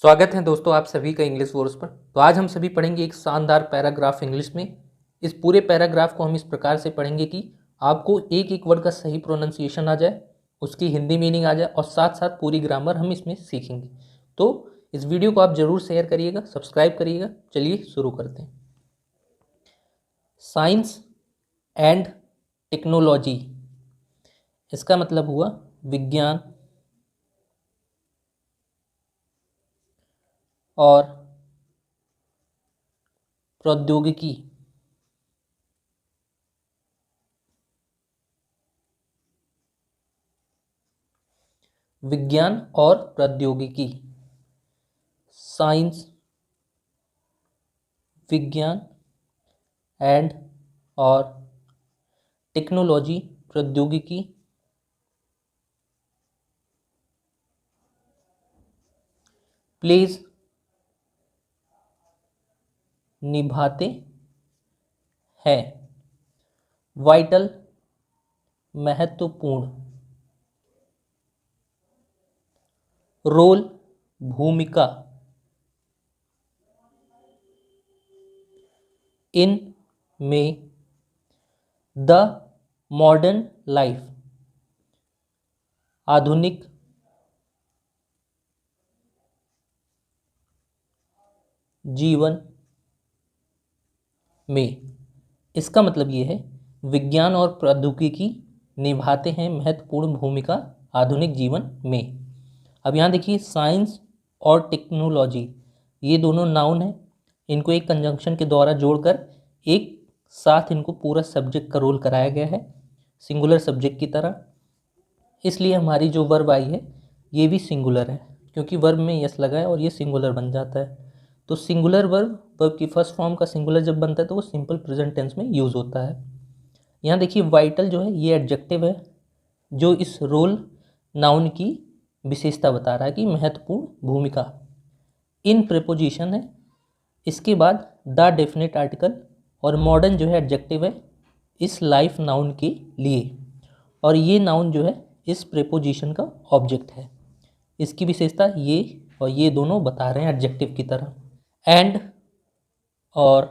स्वागत है दोस्तों आप सभी का इंग्लिश कोर्स पर। तो आज हम सभी पढ़ेंगे एक शानदार पैराग्राफ इंग्लिश में। इस पूरे पैराग्राफ को हम इस प्रकार से पढ़ेंगे कि आपको एक एक वर्ड का सही प्रोनाउंसिएशन आ जाए, उसकी हिंदी मीनिंग आ जाए और साथ साथ पूरी ग्रामर हम इसमें सीखेंगे। तो इस वीडियो को आप जरूर शेयर करिएगा, सब्सक्राइब करिएगा। चलिए शुरू करते हैं। साइंस एंड टेक्नोलॉजी, इसका मतलब हुआ विज्ञान और प्रौद्योगिकी। विज्ञान और प्रौद्योगिकी, साइंस, विज्ञान एंड और टेक्नोलॉजी, प्रौद्योगिकी। प्लीज निभाते हैं वाइटल, महत्वपूर्ण रोल, भूमिका इन में द मॉडर्न लाइफ, आधुनिक जीवन में। इसका मतलब ये है विज्ञान और प्रौद्योगिकी निभाते हैं महत्वपूर्ण भूमिका आधुनिक जीवन में। अब यहाँ देखिए साइंस और टेक्नोलॉजी, ये दोनों नाउन हैं। इनको एक कंजंक्शन के द्वारा जोड़कर एक साथ इनको पूरा सब्जेक्ट का रोल कराया गया है, सिंगुलर सब्जेक्ट की तरह। इसलिए हमारी जो वर्ब आई है ये भी सिंगुलर है, क्योंकि वर्ब में यस लगा है और ये सिंगुलर बन जाता है। तो सिंगुलर वर्ब की फर्स्ट फॉर्म का सिंगुलर जब बनता है तो वो सिंपल प्रेजेंट टेंस में यूज़ होता है। यहाँ देखिए वाइटल जो है ये एडजेक्टिव है जो इस रोल नाउन की विशेषता बता रहा है कि महत्वपूर्ण भूमिका। इन प्रीपोजिशन है, इसके बाद द डेफिनेट आर्टिकल और मॉडर्न जो है एडजेक्टिव है इस लाइफ नाउन के लिए, और ये नाउन जो है इस प्रीपोजिशन का ऑब्जेक्ट है। इसकी विशेषता ये और ये दोनों बता रहे हैं एडजेक्टिव की तरह। एंड और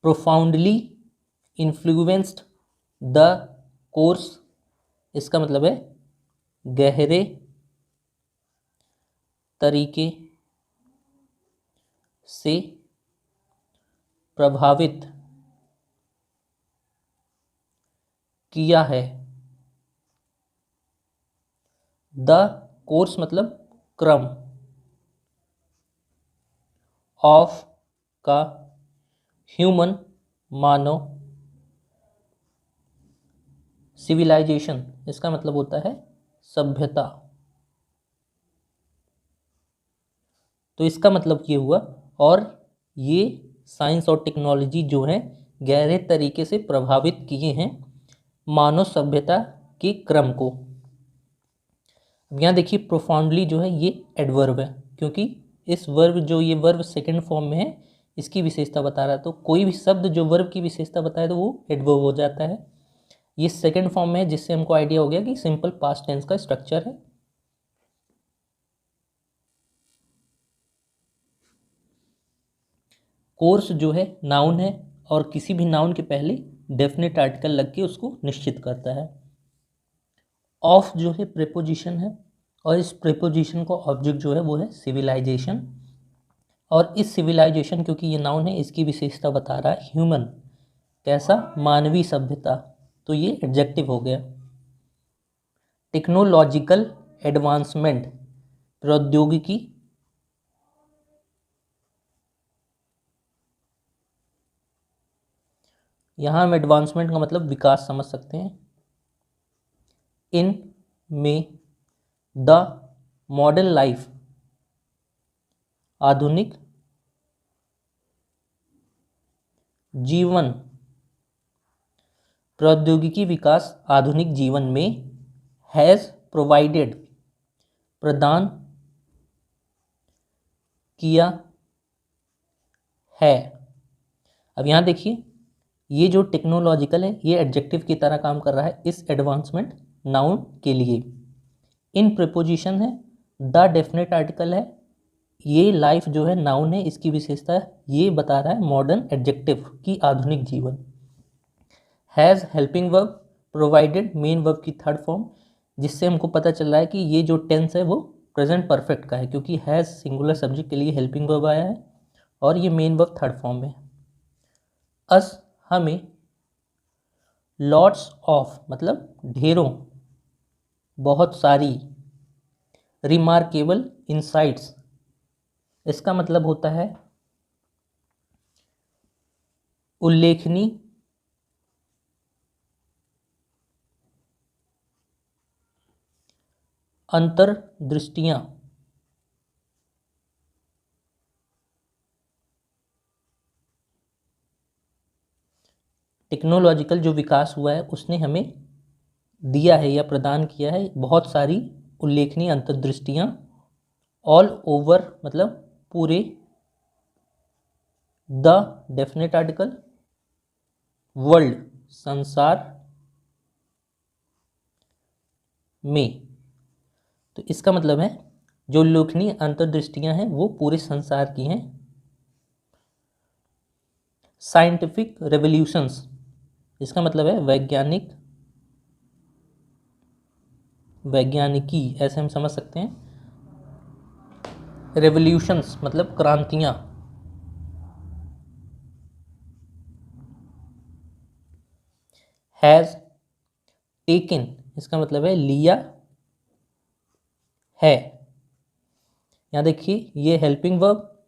प्रोफाउंडली इन्फ्लुएंस्ड द कोर्स, इसका मतलब है गहरे तरीके से प्रभावित किया है। द कोर्स मतलब क्रम, ऑफ का ह्यूमन मानव, सिविलाइजेशन इसका मतलब होता है सभ्यता। तो इसका मतलब ये हुआ, और ये साइंस और टेक्नोलॉजी जो है गहरे तरीके से प्रभावित किए हैं मानव सभ्यता के क्रम को। अब यहाँ देखिए प्रोफाउंडली जो है ये एडवर्ब है, क्योंकि इस वर्ब जो ये वर्ब सेकंड फॉर्म में है इसकी विशेषता बता रहा है। तो कोई भी शब्द जो वर्ब की विशेषता बताए तो वो एडवर्ब हो जाता है। ये सेकंड फॉर्म में है, जिससे हमको आइडिया हो गया कि सिंपल पास्ट टेंस का स्ट्रक्चर है। कोर्स जो है नाउन है और किसी भी नाउन के पहले डेफिनेट आर्टिकल लग के उसको निश्चित करता है। ऑफ जो है प्रीपोजिशन है और इस प्रीपोजिशन का ऑब्जेक्ट जो है वो है सिविलाइजेशन, और इस सिविलाइजेशन क्योंकि ये नाउन है इसकी विशेषता बता रहा है ह्यूमन, कैसा, मानवीय सभ्यता। तो ये एडजेक्टिव हो गया। टेक्नोलॉजिकल एडवांसमेंट, प्रौद्योगिकी यहाँ हम एडवांसमेंट का मतलब विकास समझ सकते हैं। इन में द मॉडर्न लाइफ, आधुनिक जीवन, प्रौद्योगिकी विकास आधुनिक जीवन में, हैज़ प्रोवाइडेड प्रदान किया है। अब यहाँ देखिए ये जो टेक्नोलॉजिकल है ये एडजेक्टिव की तरह काम कर रहा है इस एडवांसमेंट नाउन के लिए। इन प्रीपोजिशन है, द डेफिनेट आर्टिकल है ये लाइफ जो है नाउन है, इसकी विशेषता ये बता रहा है मॉडर्न एडजेक्टिव की आधुनिक जीवन। Has helping verb provided main verb की थर्ड फॉर्म, जिससे हमको पता चल रहा है कि ये जो टेंस है वो प्रेजेंट परफेक्ट का है, क्योंकि हैज़ सिंगुलर सब्जेक्ट के लिए हेल्पिंग वर्ब आया है और ये मेन वर्ब थर्ड फॉर्म में। अस हमें, लॉट्स ऑफ मतलब ढेरों, बहुत सारी, रिमार्केबल इंसाइट्स, इसका मतलब होता है उल्लेखनीय अंतर्दृष्टियां। टेक्नोलॉजिकल जो विकास हुआ है उसने हमें दिया है या प्रदान किया है बहुत सारी उल्लेखनीय अंतर्दृष्टियां। ऑल ओवर मतलब पूरे, द डेफिनेट आर्टिकल, वर्ल्ड संसार में। तो इसका मतलब है जो उल्लेखनीय अंतर्दृष्टियां हैं वो पूरे संसार की हैं। साइंटिफिक रेवोल्यूशंस, इसका मतलब है वैज्ञानिकी, ऐसे हम समझ सकते हैं। रेवोल्यूशंस मतलब क्रांतियां। हैज टेकन, इसका मतलब है लिया है। यहाँ देखिए ये हेल्पिंग वर्ब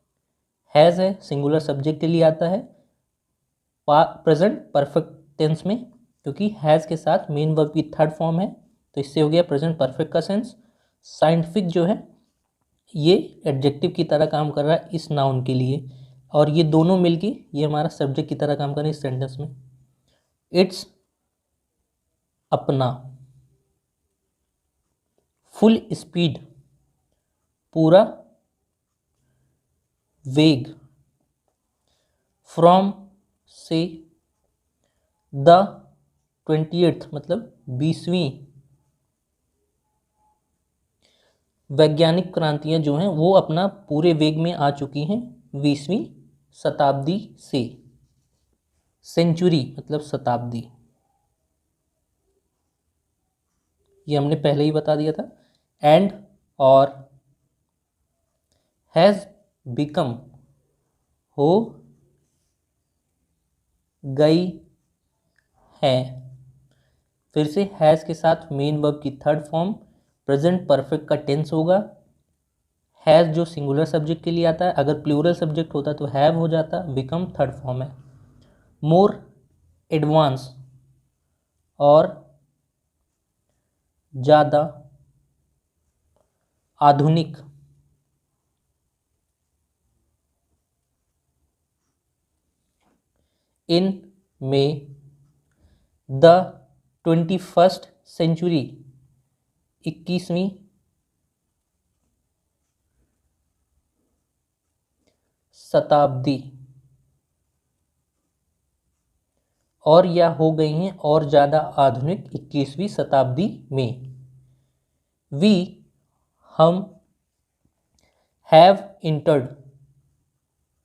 हैज़ है, सिंगुलर सब्जेक्ट के लिए आता है प्रेजेंट परफेक्ट टेंस में, क्योंकि हैज़ के साथ मेन वर्ब की थर्ड फॉर्म है, तो इससे हो गया प्रेजेंट परफेक्ट का सेंस। साइंटिफिक जो है ये एडजेक्टिव की तरह काम कर रहा है इस नाउन के लिए, और ये दोनों मिलके ये हमारा सब्जेक्ट की तरह काम कर रहे हैं इस सेंटेंस में। इट्स अपना, फुल स्पीड पूरा वेग, फ्रॉम से, द 20th मतलब 20वीं, वैज्ञानिक क्रांतियां जो हैं वो अपना पूरे वेग में आ चुकी हैं 20वीं शताब्दी से। सेंचुरी मतलब शताब्दी, ये हमने पहले ही बता दिया था। एंड और हैज़ बिकम हो गई है। फिर से हैज़ के साथ मेन वर्ब की थर्ड फॉर्म प्रेजेंट परफेक्ट का टेंस होगा। हैज़ जो सिंगुलर सब्जेक्ट के लिए आता है, अगर प्लूरल सब्जेक्ट होता तो हैव हो जाता, बिकम थर्ड फॉर्म है। मोर एडवांस और ज़्यादा आधुनिक, इन में, द 21st सेंचुरी 21वीं शताब्दी, और या हो गई हैं और ज़्यादा आधुनिक 21वीं शताब्दी में। वी हम, हैव इंटर्ड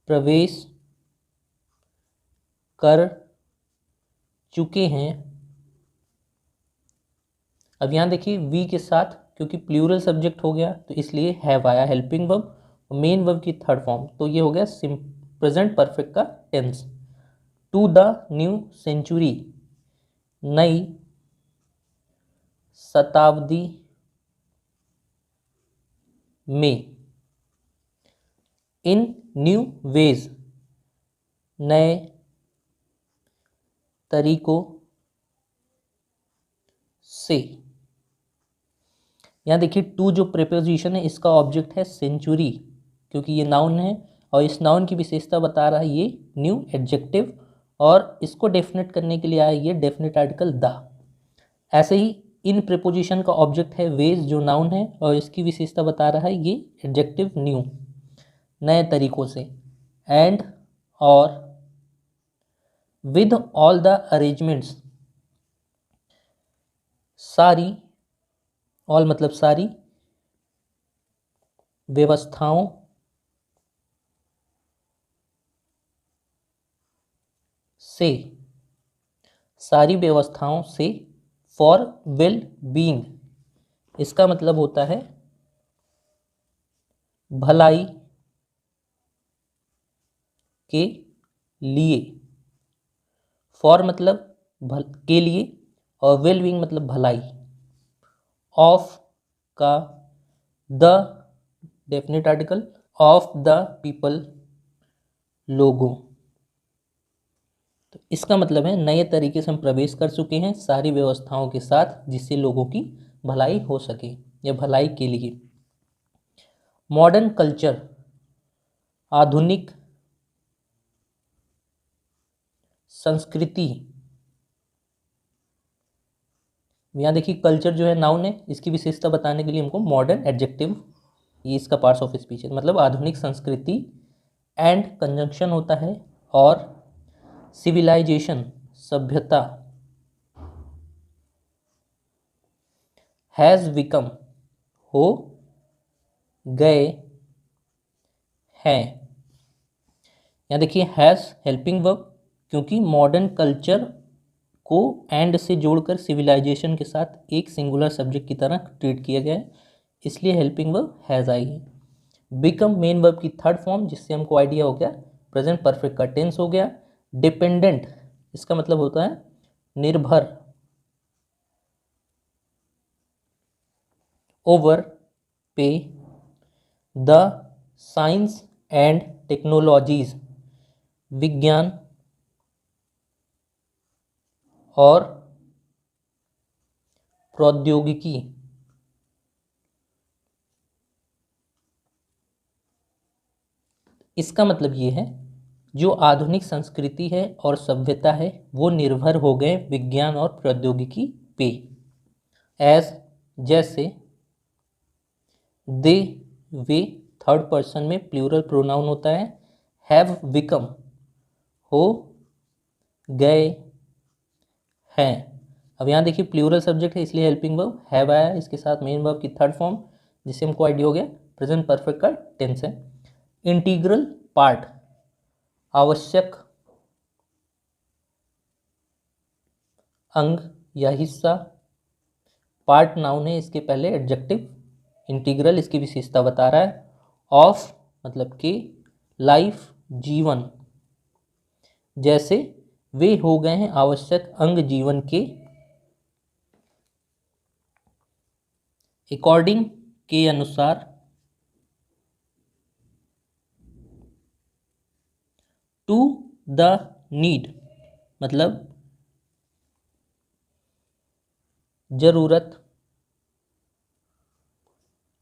प्रवेश कर चुके हैं। अब यहाँ देखिए वी के साथ क्योंकि प्लूरल सब्जेक्ट हो गया तो इसलिए हैव आया हेल्पिंग वर्ब, मेन वर्ब की थर्ड फॉर्म, तो ये हो गया प्रेजेंट परफेक्ट का tense. To the new century नई शताब्दी में। इन न्यू वेज नए तरीकों से। यहाँ देखिए टू जो प्रीपोजिशन है इसका ऑब्जेक्ट है सेंचुरी, क्योंकि ये नाउन है और इस नाउन की विशेषता बता रहा है ये न्यू एडजेक्टिव, और इसको डेफिनेट करने के लिए आया ये डेफिनेट आर्टिकल द। ऐसे ही इन प्रीपोजिशन का ऑब्जेक्ट है वेज जो नाउन है और इसकी विशेषता बता रहा है ये एडजेक्टिव न्यू, नए तरीकों से। एंड और विद ऑल द अरेंजमेंट्स, सारी, ऑल मतलब सारी, व्यवस्थाओं से, सारी व्यवस्थाओं से, फॉर वेल बीइंग, इसका मतलब होता है भलाई के लिए। फॉर मतलब के लिए और वेल बीइंग मतलब भलाई। ऑफ का the definite article, of the people लोगों। तो इसका मतलब है नए तरीके से हम प्रवेश कर चुके हैं सारी व्यवस्थाओं के साथ, जिससे लोगों की भलाई हो सके या भलाई के लिए। मॉडर्न कल्चर, आधुनिक संस्कृति। यहाँ देखिए कल्चर जो है नाउन है, इसकी विशेषता बताने के लिए हमको मॉडर्न एडजेक्टिव, ये इसका पार्ट्स ऑफ स्पीच है, मतलब आधुनिक संस्कृति, एंड कंजंक्शन होता है, और सिविलाइजेशन सभ्यता, हैज़ बिकम हो गए हैं। यहाँ देखिए हैज़ हेल्पिंग वर्ब, क्योंकि मॉडर्न कल्चर को एंड से जोड़कर सिविलाइजेशन के साथ एक सिंगुलर सब्जेक्ट की तरह ट्रीट किया गया है, इसलिए हेल्पिंग वर्ब हैज़ आई है। बिकम मेन वर्ब की थर्ड फॉर्म, जिससे हमको आइडिया हो गया प्रेजेंट परफेक्ट का टेंस हो गया। डिपेंडेंट, इसका मतलब होता है निर्भर। ओवर पे द साइंस एंड टेक्नोलॉजीज, विज्ञान और प्रौद्योगिकी। इसका मतलब ये है जो आधुनिक संस्कृति है और सभ्यता है वो निर्भर हो गए विज्ञान और प्रौद्योगिकी पे। एज जैसे, दे वे थर्ड पर्सन में प्लूरल प्रोनाउन होता है। हैव बिकम हो गए हैं। अब यहाँ देखिए प्लूरल सब्जेक्ट है इसलिए हेल्पिंग वर्ब हैव आया, इसके साथ मेन वर्ब की थर्ड फॉर्म, जिससे हमको आइडिया हो गया प्रेजेंट परफेक्ट का टेंस है। इंटीग्रल पार्ट, आवश्यक अंग या हिस्सा। पार्ट नाउन है, इसके पहले एडजेक्टिव। इंटीग्रल इसकी विशेषता बता रहा है। ऑफ मतलब के, लाइफ जीवन, जैसे वे हो गए हैं आवश्यक अंग जीवन के। अकॉर्डिंग के अनुसार। टू द नीड मतलब जरूरत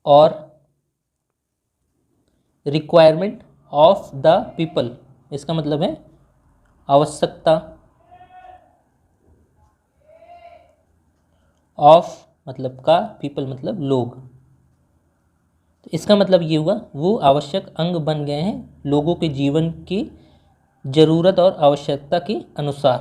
और रिक्वायरमेंट ऑफ द पीपल, इसका मतलब है आवश्यकता। ऑफ मतलब का, पीपल मतलब लोग, तो इसका मतलब ये हुआ वो आवश्यक अंग बन गए हैं लोगों के जीवन की जरूरत और आवश्यकता के अनुसार।